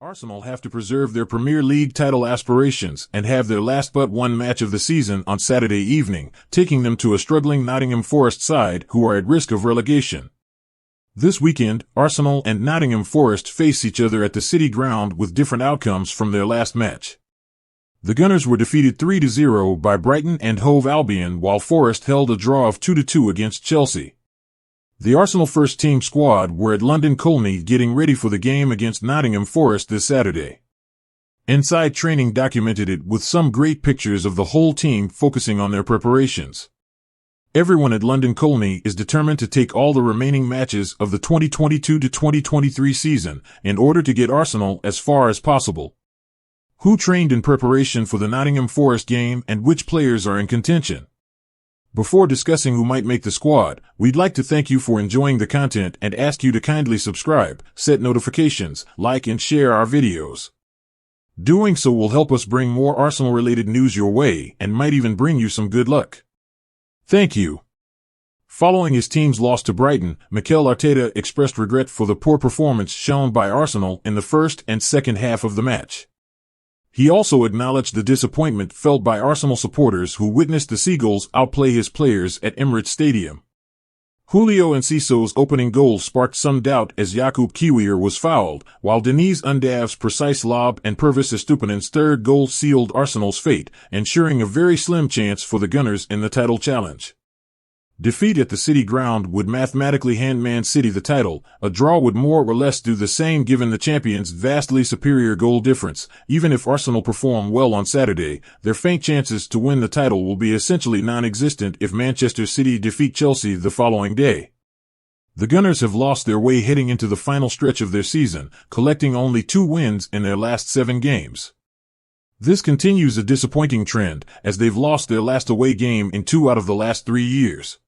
Arsenal have to preserve their Premier League title aspirations and have their last but one match of the season on Saturday evening, taking them to a struggling Nottingham Forest side who are at risk of relegation. This weekend, Arsenal and Nottingham Forest face each other at the City Ground with different outcomes from their last match. The Gunners were defeated 3-0 by Brighton and Hove Albion, while Forest held a draw of 2-2 against Chelsea. The Arsenal first-team squad were at London Colney getting ready for the game against Nottingham Forest this Saturday. Inside Training documented it with some great pictures of the whole team focusing on their preparations. Everyone at London Colney is determined to take all the remaining matches of the 2022-2023 season in order to get Arsenal as far as possible. Who trained in preparation for the Nottingham Forest game and which players are in contention? Before discussing who might make the squad, we'd like to thank you for enjoying the content and ask you to kindly subscribe, set notifications, like and share our videos. Doing so will help us bring more Arsenal-related news your way and might even bring you some good luck. Thank you. Following his team's loss to Brighton, Mikel Arteta expressed regret for the poor performance shown by Arsenal in the first and second half of the match. He also acknowledged the disappointment felt by Arsenal supporters who witnessed the Seagulls outplay his players at Emirates Stadium. Julio Enciso's opening goal sparked some doubt as Jakub Kiwior was fouled, while Deniz Undav's precise lob and Pervis Estupiñán's third goal sealed Arsenal's fate, ensuring a very slim chance for the Gunners in the title challenge. Defeat at the City Ground would mathematically hand Man City the title. A draw would more or less do the same given the champions' vastly superior goal difference. Even if Arsenal perform well on Saturday, their faint chances to win the title will be essentially non-existent if Manchester City defeat Chelsea the following day. The Gunners have lost their way heading into the final stretch of their season, collecting only 2 wins in their last 7 games. This continues a disappointing trend, as they've lost their last away game in 2 out of the last 3 years.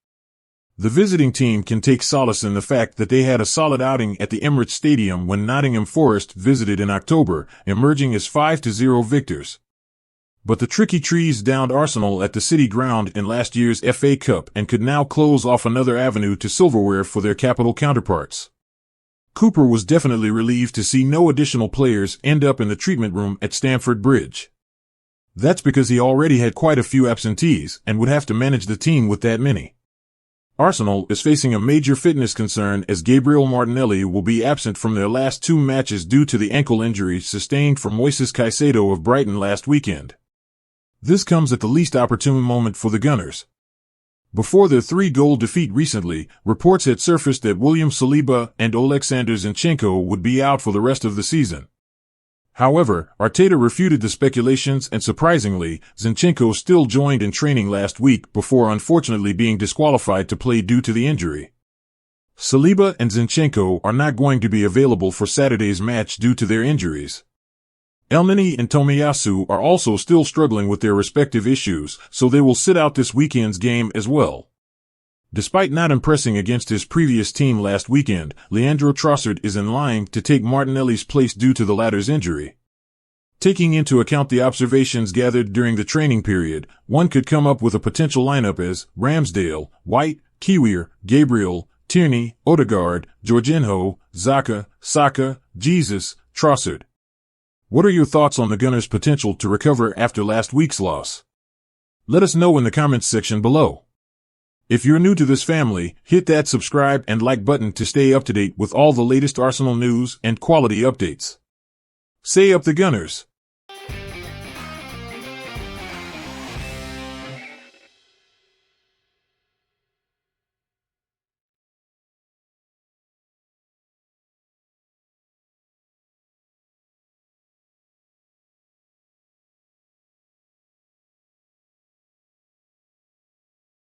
The visiting team can take solace in the fact that they had a solid outing at the Emirates Stadium when Nottingham Forest visited in October, emerging as 5-0 victors. But the Tricky Trees downed Arsenal at the City Ground in last year's FA Cup and could now close off another avenue to silverware for their capital counterparts. Cooper was definitely relieved to see no additional players end up in the treatment room at Stamford Bridge. That's because he already had quite a few absentees and would have to manage the team with that many. Arsenal is facing a major fitness concern as Gabriel Martinelli will be absent from their last 2 matches due to the ankle injury sustained from Moises Caicedo of Brighton last weekend. This comes at the least opportune moment for the Gunners. Before their 3-goal defeat recently, reports had surfaced that William Saliba and Oleksandr Zinchenko would be out for the rest of the season. However, Arteta refuted the speculations and surprisingly, Zinchenko still joined in training last week before unfortunately being disqualified to play due to the injury. Saliba and Zinchenko are not going to be available for Saturday's match due to their injuries. Elneny and Tomiyasu are also still struggling with their respective issues, so they will sit out this weekend's game as well. Despite not impressing against his previous team last weekend, Leandro Trossard is in line to take Martinelli's place due to the latter's injury. Taking into account the observations gathered during the training period, one could come up with a potential lineup as Ramsdale, White, Kiwior, Gabriel, Tierney, Odegaard, Jorginho, Xhaka, Saka, Jesus, Trossard. What are your thoughts on the Gunners' potential to recover after last week's loss? Let us know in the comments section below. If you're new to this family, hit that subscribe and like button to stay up to date with all the latest Arsenal news and quality updates. Say up the Gunners!